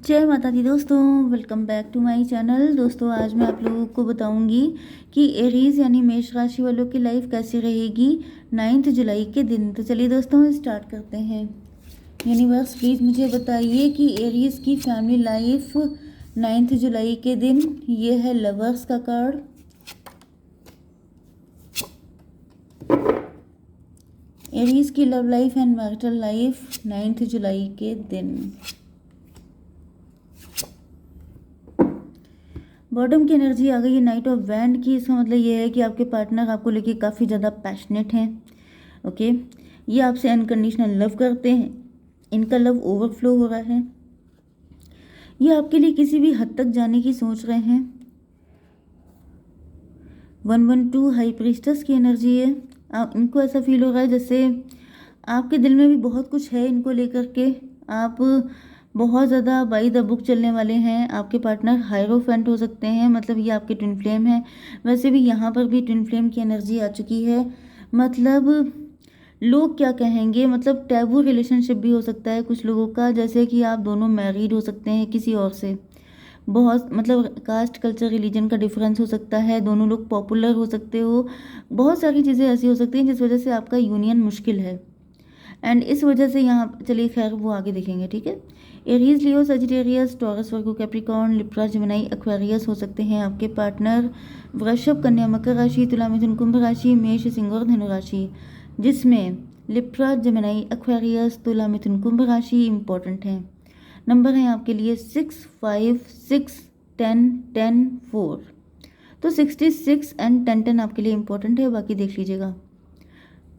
जय माता दी दोस्तों, welcome back to my channel. दोस्तों आज मैं आप लोगों को बताऊंगी कि एरीज यानी मेष राशि वालों की लाइफ कैसी रहेगी 9 जुलाई के दिन। तो चलिए दोस्तों स्टार्ट करते हैं। यूनिवर्स प्लीज़ मुझे बताइए कि एरीज की फैमिली लाइफ 9 जुलाई के दिन। ये है लवर्स का कार्ड। एरीज की love life and marital life 9 जुलाई के दिन। बॉटम की एनर्जी आ गई है नाइट ऑफ वैंड की। इसका मतलब ये है कि आपके पार्टनर आपको लेके काफ़ी ज़्यादा पैशनेट हैं। ओके, ये आपसे अनकंडीशनल लव करते हैं। इनका लव ओवरफ्लो हो रहा है। ये आपके लिए किसी भी हद तक जाने की सोच रहे हैं। 112 हाई प्रीस्टस की एनर्जी है। इनको ऐसा फील हो रहा है जैसे आपके दिल में भी बहुत कुछ है इनको लेकर के। आप बहुत ज़्यादा बाई द बुक चलने वाले हैं। आपके पार्टनर हायरोफेंट हो सकते हैं, मतलब ये आपके ट्विन फ्लेम हैं। वैसे भी यहाँ पर भी ट्विन फ्लेम की एनर्जी आ चुकी है। मतलब लोग क्या कहेंगे, मतलब टैबू रिलेशनशिप भी हो सकता है कुछ लोगों का, जैसे कि आप दोनों मैरिड हो सकते हैं किसी और से। बहुत मतलब कास्ट कल्चर रिलीजन का डिफरेंस हो सकता है। दोनों लोग पॉपुलर हो सकते हो। बहुत सारी चीज़ें ऐसी हो सकती हैं जिस वजह से आपका यूनियन मुश्किल है। एंड इस वजह से यहाँ चलिए खैर वो आगे देखेंगे, ठीक है। एरीज, लियो, सजिटेरियस, टॉरस, वर्गो, कैप्रिकॉर्न, लिब्रा, जेमिनी, एक्वेरियस हो सकते हैं आपके पार्टनर। वृषभ, कन्या, मकर राशि, तुला, मिथुन, कुंभ राशि, मेष, सिंह और धनु राशि, जिसमें लिब्रा, जेमिनी, एक्वेरियस, तुला, मिथुन, कुंभ राशि इंपॉर्टेंट हैं। नंबर हैं आपके लिए 6, 5, 6, 10, 10, 4। तो 66 एंड 10, 10 आपके लिए इंपॉर्टेंट है, बाकी देख लीजिएगा।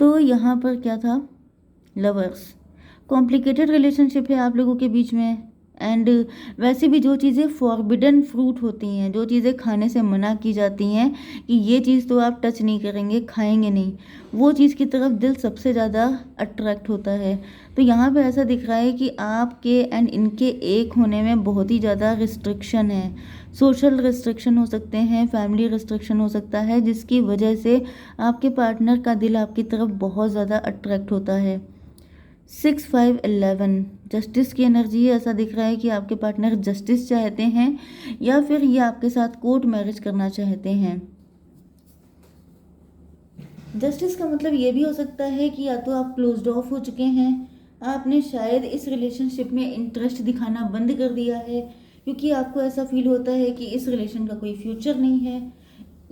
तो यहाँ पर क्या था, लवर्स, कॉम्प्लिकेटेड रिलेशनशिप है आप लोगों के बीच में। एंड वैसे भी जो चीज़ें फॉरबिडन फ्रूट होती हैं, जो चीज़ें खाने से मना की जाती हैं कि ये चीज़ तो आप टच नहीं करेंगे, खाएंगे नहीं, वो चीज़ की तरफ दिल सबसे ज़्यादा अट्रैक्ट होता है। तो यहाँ पे ऐसा दिख रहा है कि आपके एंड इनके एक होने में बहुत ही ज़्यादा रिस्ट्रिक्शन है। सोशल रिस्ट्रिक्शन हो सकते हैं, फैमिली रिस्ट्रिक्शन हो सकता है, जिसकी वजह से आपके पार्टनर का दिल आपकी तरफ बहुत ज़्यादा अट्रैक्ट होता है। 6, 5, 11 जस्टिस की एनर्जी है। ऐसा दिख रहा है कि आपके पार्टनर जस्टिस चाहते हैं या फिर ये आपके साथ कोर्ट मैरिज करना चाहते हैं। जस्टिस का मतलब ये भी हो सकता है कि या तो आप क्लोज्ड ऑफ हो चुके हैं, आपने शायद इस रिलेशनशिप में इंटरेस्ट दिखाना बंद कर दिया है क्योंकि आपको ऐसा फील होता है कि इस रिलेशन का कोई फ्यूचर नहीं है।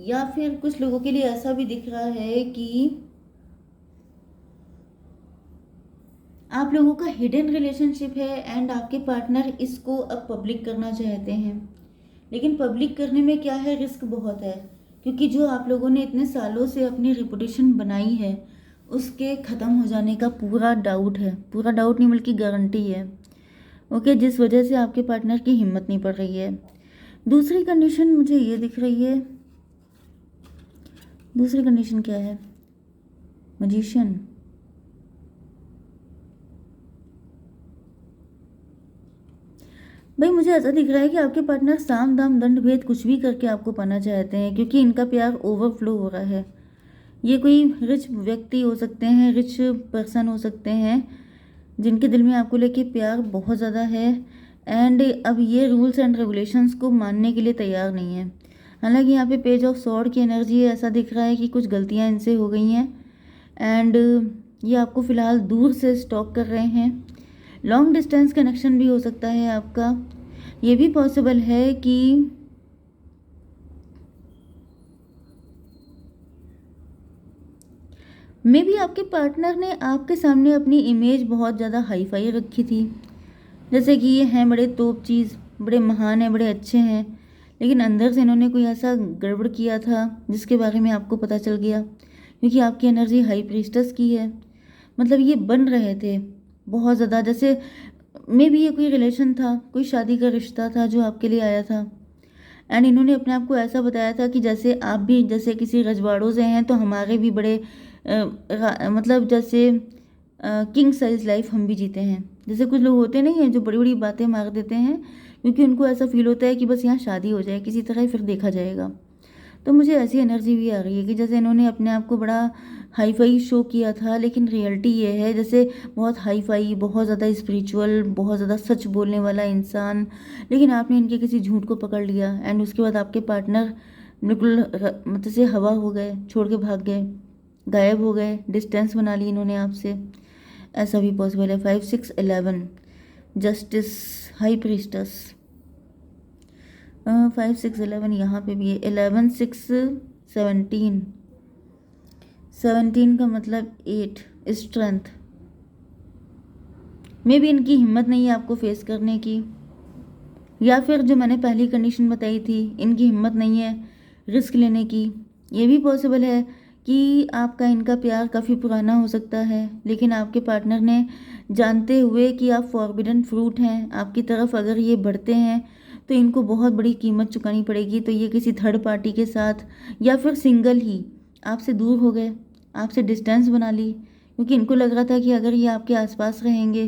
या फिर कुछ लोगों के लिए ऐसा भी दिख रहा है कि आप लोगों का हिडन रिलेशनशिप है एंड आपके पार्टनर इसको अब पब्लिक करना चाहते हैं। लेकिन पब्लिक करने में क्या है, रिस्क बहुत है, क्योंकि जो आप लोगों ने इतने सालों से अपनी रिपुटेशन बनाई है उसके ख़त्म हो जाने का पूरा डाउट है। पूरा डाउट नहीं बल्कि गारंटी है। ओके, जिस वजह से आपके पार्टनर की हिम्मत नहीं पड़ रही है। दूसरी कंडीशन मुझे ये दिख रही है। दूसरी कंडीशन क्या है, मजिशियन। भाई मुझे ऐसा दिख रहा है कि आपके पार्टनर साम दाम दंड भेद कुछ भी करके आपको पाना चाहते हैं, क्योंकि इनका प्यार ओवरफ्लो हो रहा है। ये कोई रिच व्यक्ति हो सकते हैं, रिच पर्सन हो सकते हैं, जिनके दिल में आपको लेके प्यार बहुत ज़्यादा है। एंड अब ये रूल्स एंड रेगुलेशंस को मानने के लिए तैयार नहीं है। हालांकि यहाँ पे पेज ऑफ सॉर्ड की एनर्जी है। ऐसा दिख रहा है कि कुछ गलतियाँ इनसे हो गई हैं एंड ये आपको फ़िलहाल दूर से स्टॉक कर रहे हैं। लॉन्ग डिस्टेंस कनेक्शन भी हो सकता है आपका। ये भी पॉसिबल है कि मे बी आपके पार्टनर ने आपके सामने अपनी इमेज बहुत ज़्यादा हाई फाई रखी थी, जैसे कि ये हैं बड़े तोप चीज़, बड़े महान हैं, बड़े अच्छे हैं, लेकिन अंदर से इन्होंने कोई ऐसा गड़बड़ किया था जिसके बारे में आपको पता चल गया, क्योंकि आपकी एनर्जी हाई प्रीस्टस की है। मतलब ये बन रहे थे बहुत ज़्यादा, जैसे मे बी ये कोई रिलेशन था, कोई शादी का रिश्ता था जो आपके लिए आया था। एंड इन्होंने अपने आप को ऐसा बताया था कि जैसे आप भी जैसे किसी रजवाड़ों से हैं तो हमारे भी बड़े मतलब जैसे किंग साइज लाइफ हम भी जीते हैं। जैसे कुछ लोग होते नहीं हैं जो बड़ी बड़ी बातें मार देते हैं क्योंकि उनको ऐसा फील होता है कि बस यहाँ शादी हो जाए किसी तरह, फिर देखा जाएगा। तो मुझे ऐसी एनर्जी भी आ रही है कि जैसे इन्होंने अपने आप को बड़ा हाई फाई शो किया था, लेकिन रियलिटी ये है जैसे बहुत हाई फाई, बहुत ज़्यादा स्पिरिचुअल, बहुत ज़्यादा सच बोलने वाला इंसान, लेकिन आपने इनके किसी झूठ को पकड़ लिया एंड उसके बाद आपके पार्टनर बिल्कुल मतलब से हवा हो गए, छोड़ के भाग गए, गायब हो गए, डिस्टेंस बना ली इन्होंने आपसे। ऐसा भी पॉसिबल है। 5 6 11 जस्टिस, हाई प्रीस्टस, 5 6 11 यहाँ पे भी है। 11 6 17, 17 का मतलब 8, स्ट्रेंथ। मे भी इनकी हिम्मत नहीं है आपको फेस करने की, या फिर जो मैंने पहली कंडीशन बताई थी, इनकी हिम्मत नहीं है रिस्क लेने की। ये भी पॉसिबल है कि आपका इनका प्यार काफ़ी पुराना हो सकता है, लेकिन आपके पार्टनर ने जानते हुए कि आप फॉरबिडन फ्रूट हैं, आपकी तरफ अगर ये बढ़ते हैं तो इनको बहुत बड़ी कीमत चुकानी पड़ेगी। तो ये किसी थर्ड पार्टी के साथ या फिर सिंगल ही आपसे दूर हो गए, आपसे डिस्टेंस बना ली, क्योंकि इनको लग रहा था कि अगर ये आपके आसपास रहेंगे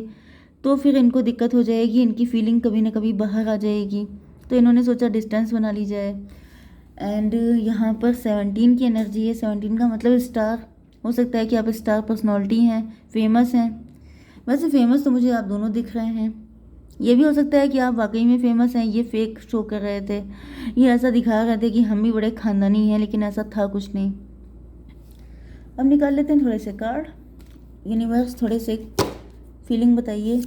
तो फिर इनको दिक्कत हो जाएगी, इनकी फीलिंग कभी ना कभी बाहर आ जाएगी। तो इन्होंने सोचा डिस्टेंस बना ली जाए। एंड यहाँ पर 17 की एनर्जी है। 17 का मतलब स्टार। हो सकता है कि आप स्टार पर्सनालिटी हैं, फेमस हैं। वैसे फेमस तो मुझे आप दोनों दिख रहे हैं। ये भी हो सकता है कि आप वाकई में फेमस हैं, ये फेक शो कर रहे थे, ये ऐसा दिखा रहे थे कि हम भी बड़े खानदानी हैं, लेकिन ऐसा था कुछ नहीं। अब निकाल लेते हैं थोड़े से कार्ड। यूनिवर्स थोड़े से फीलिंग बताइए।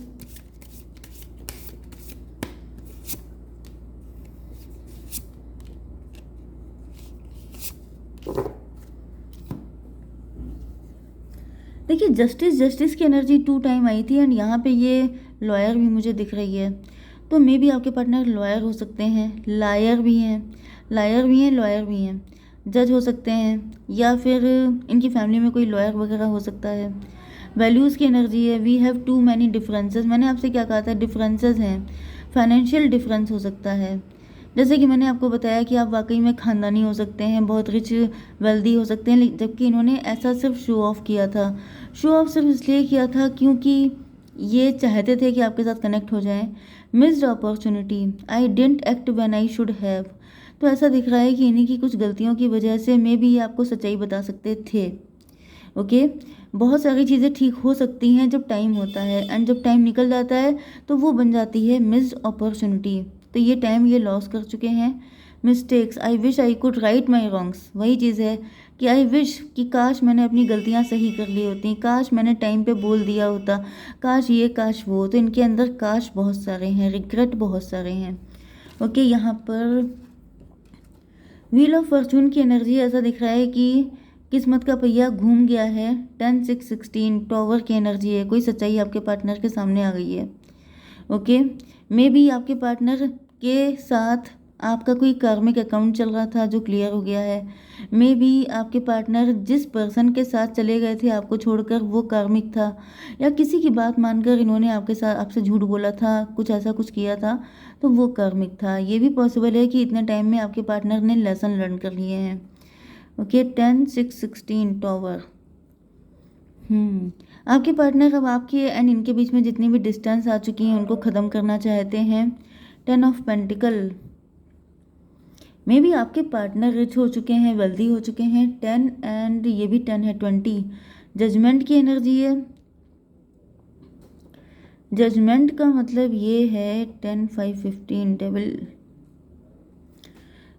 देखिए जस्टिस की एनर्जी 2 टाइम आई थी एंड यहाँ पे ये लॉयर भी मुझे दिख रही है। तो मे भी आपके पार्टनर लॉयर हो सकते हैं, लायर भी हैं, लॉयर भी हैं, जज हो सकते हैं, या फिर इनकी फैमिली में कोई लॉयर वगैरह हो सकता है। वैल्यूज़ की एनर्जी है। We have too many differences. मैंने आपसे क्या कहा था, डिफरेंसेस हैं। फाइनेंशियल डिफरेंस हो सकता है, जैसे कि मैंने आपको बताया कि आप वाकई में खानदानी हो सकते हैं, बहुत रिच वेल्दी हो सकते हैं, जबकि इन्होंने ऐसा सिर्फ शो ऑफ किया था। शो ऑफ सिर्फ इसलिए किया था क्योंकि ये चाहते थे कि आपके साथ कनेक्ट हो जाएं। Missed opportunity, I didn't act when I should have. तो ऐसा दिख रहा है कि इन्हीं की कुछ गलतियों की वजह से मे भी ये आपको सच्चाई बता सकते थे। ओके, बहुत सारी चीज़ें ठीक हो सकती हैं जब टाइम होता है, एंड जब टाइम निकल जाता है तो वो बन जाती है मिस्ड अपॉर्चुनिटी। तो ये टाइम ये लॉस कर चुके हैं। Mistakes, I wish I could write my wrongs. वही चीज़ है कि आई विश कि काश मैंने अपनी गलतियाँ सही कर ली होती, काश मैंने टाइम पे बोल दिया होता, काश ये काश वो। तो इनके अंदर काश बहुत सारे हैं, रिग्रेट बहुत सारे हैं। ओके, यहाँ पर व्हील ऑफ फॉर्चून की एनर्जी ऐसा दिख रहा है कि किस्मत का पहिया घूम गया है। 10 6 16 टॉवर की एनर्जी है। कोई सच्चाई आपके पार्टनर के सामने आ गई है। ओके, मे बी आपके पार्टनर के साथ आपका कोई कार्मिक अकाउंट चल रहा था जो क्लियर हो गया है। मे बी आपके पार्टनर जिस पर्सन के साथ चले गए थे आपको छोड़कर वो कार्मिक था, या किसी की बात मानकर इन्होंने आपके साथ आपसे झूठ बोला था, कुछ ऐसा कुछ किया था, तो वो कार्मिक था। ये भी पॉसिबल है कि इतने टाइम में आपके पार्टनर ने लेसन लर्न कर लिए हैं। Okay, 10 6 16 tower. आपके पार्टनर अब आपके एंड इनके बीच में जितनी भी डिस्टेंस आ चुकी हैं उनको ख़त्म करना चाहते हैं। 10 ऑफ पेंटिकल, मे भी आपके पार्टनर रिच हो चुके हैं, वेल्दी हो चुके हैं। 10 एंड ये भी 10 है, 20। जजमेंट की एनर्जी है। जजमेंट का मतलब ये है 10 5 15 डेविल।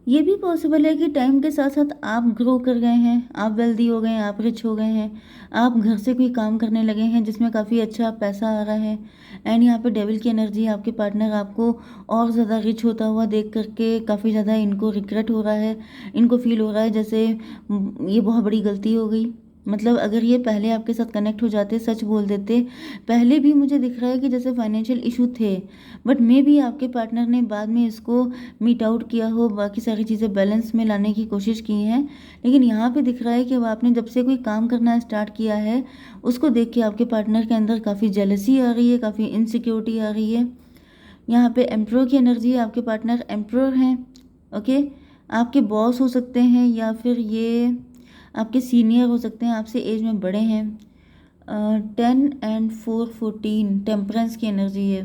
ये भी पॉसिबल है कि टाइम के साथ साथ आप ग्रो कर गए हैं, आप वेल्दी हो गए हैं, आप रिच हो गए हैं, आप घर से कोई काम करने लगे हैं जिसमें काफ़ी अच्छा पैसा आ रहा है। एंड यहाँ पे डेविल की एनर्जी, आपके पार्टनर आपको और ज़्यादा रिच होता हुआ देख करके काफ़ी ज़्यादा इनको रिग्रेट हो रहा है। इनको फील हो रहा है जैसे ये बहुत बड़ी गलती हो गई। मतलब अगर ये पहले आपके साथ कनेक्ट हो जाते, सच बोल देते, पहले भी मुझे दिख रहा है कि जैसे फाइनेंशियल इशू थे, बट मे भी आपके पार्टनर ने बाद में इसको मीट आउट किया हो, बाकी सारी चीज़ें बैलेंस में लाने की कोशिश की हैं। लेकिन यहाँ पे दिख रहा है कि अब आपने जब से कोई काम करना स्टार्ट किया है उसको देख के आपके पार्टनर के अंदर काफ़ी जेलसी आ रही है, काफ़ी इनसिक्योरिटी आ रही है। यहाँ पे एम्प्रोर की एनर्जी है। आपके पार्टनर एम्प्रोर हैं। ओके, आपके बॉस हो सकते हैं या फिर ये आपके सीनियर हो सकते हैं, आपसे एज में बड़े हैं। 10 एंड 4 14 टेम्परेंस की एनर्जी है।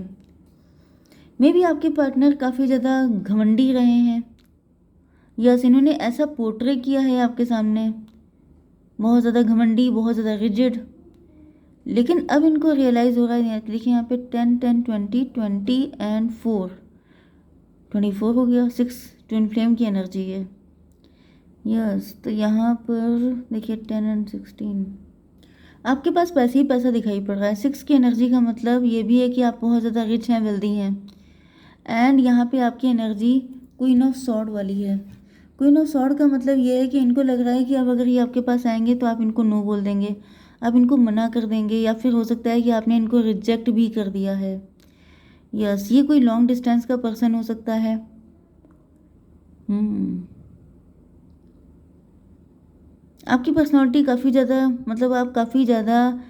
मे भी आपके पार्टनर काफ़ी ज़्यादा घमंडी रहे हैं, यस इन्होंने ऐसा पोर्ट्रे किया है आपके सामने बहुत ज़्यादा घमंडी, बहुत ज़्यादा रिजिड। लेकिन अब इनको रियलाइज़ हो रहा है, देखिए यहाँ पे 10 10 20 20 एंड 4 24 हो गया। 6 ट्विन फ्लेम की एनर्जी है। यस, तो यहाँ पर देखिए 10 एंड 16 आपके पास पैसे ही पैसा दिखाई पड़ रहा है। 6 की एनर्जी का मतलब ये भी है कि आप बहुत ज़्यादा रिच हैं, वेल्दी हैं। एंड यहाँ पे आपकी एनर्जी क्वीन ऑफ सॉर्ड वाली है। क्वीन ऑफ सॉर्ड का मतलब ये है कि इनको लग रहा है कि अब अगर ये आपके पास आएंगे तो आप इनको नो बोल देंगे, आप इनको मना कर देंगे, या फिर हो सकता है कि आपने इनको रिजेक्ट भी कर दिया है। यस, ये कोई लॉन्ग डिस्टेंस का पर्सन हो सकता है। आपकी पर्सनालिटी काफ़ी ज़्यादा, मतलब आप काफ़ी ज़्यादा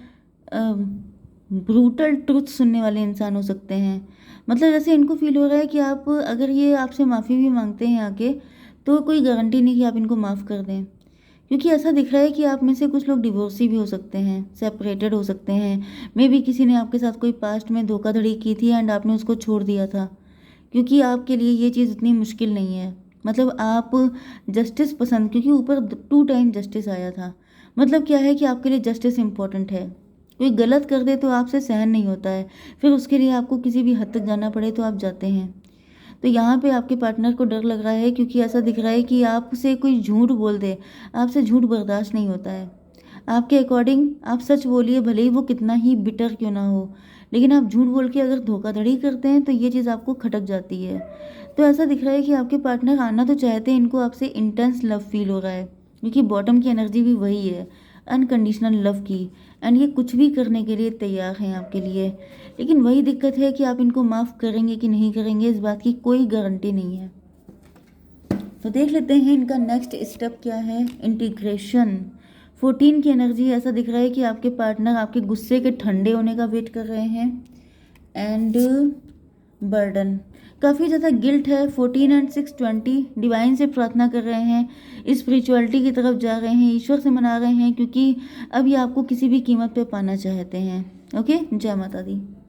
ब्रूटल ट्रुथ सुनने वाले इंसान हो सकते हैं। मतलब जैसे इनको फील हो रहा है कि आप, अगर ये आपसे माफ़ी भी मांगते हैं आके, तो कोई गारंटी नहीं कि आप इनको माफ़ कर दें, क्योंकि ऐसा दिख रहा है कि आप में से कुछ लोग डिवोर्सी भी हो सकते हैं, सेपरेटेड हो सकते हैं। मे बी किसी ने आपके साथ कोई पास्ट में धोखाधड़ी की थी एंड आपने उसको छोड़ दिया था, क्योंकि आपके लिए ये चीज़ इतनी मुश्किल नहीं है। मतलब आप जस्टिस पसंद, क्योंकि ऊपर 2 टाइम जस्टिस आया था। मतलब क्या है कि आपके लिए जस्टिस इम्पॉर्टेंट है। कोई गलत कर दे तो आपसे सहन नहीं होता है, फिर उसके लिए आपको किसी भी हद तक जाना पड़े तो आप जाते हैं। तो यहाँ पे आपके पार्टनर को डर लग रहा है, क्योंकि ऐसा दिख रहा है कि आपसे कोई झूठ बोल दे, आपसे झूठ बर्दाश्त नहीं होता है। आपके अकॉर्डिंग आप सच बोलिए, भले ही वो कितना ही बिटर क्यों ना हो, लेकिन आप झूठ बोल के अगर धोखाधड़ी करते हैं तो ये चीज़ आपको खटक जाती है। तो ऐसा दिख रहा है कि आपके पार्टनर आना तो चाहते हैं, इनको आपसे इंटेंस लव फील हो रहा है, क्योंकि बॉटम की एनर्जी भी वही है, अनकंडीशनल लव की। एंड ये कुछ भी करने के लिए तैयार हैं आपके लिए। लेकिन वही दिक्कत है कि आप इनको माफ़ करेंगे कि नहीं करेंगे, इस बात की कोई गारंटी नहीं है। तो देख लेते हैं इनका नेक्स्ट स्टेप क्या है। इंटीग्रेशन 14 की एनर्जी, ऐसा दिख रहा है कि आपके पार्टनर आपके गुस्से के ठंडे होने का वेट कर रहे हैं। एंड बर्डन, काफ़ी ज़्यादा गिल्ट है। 14 एंड 6 20 डिवाइन से प्रार्थना कर रहे हैं, स्पिरिचुअलिटी की तरफ जा रहे हैं, ईश्वर से मना रहे हैं, क्योंकि अब ये आपको किसी भी कीमत पे पाना चाहते हैं। ओके, जय माता दी।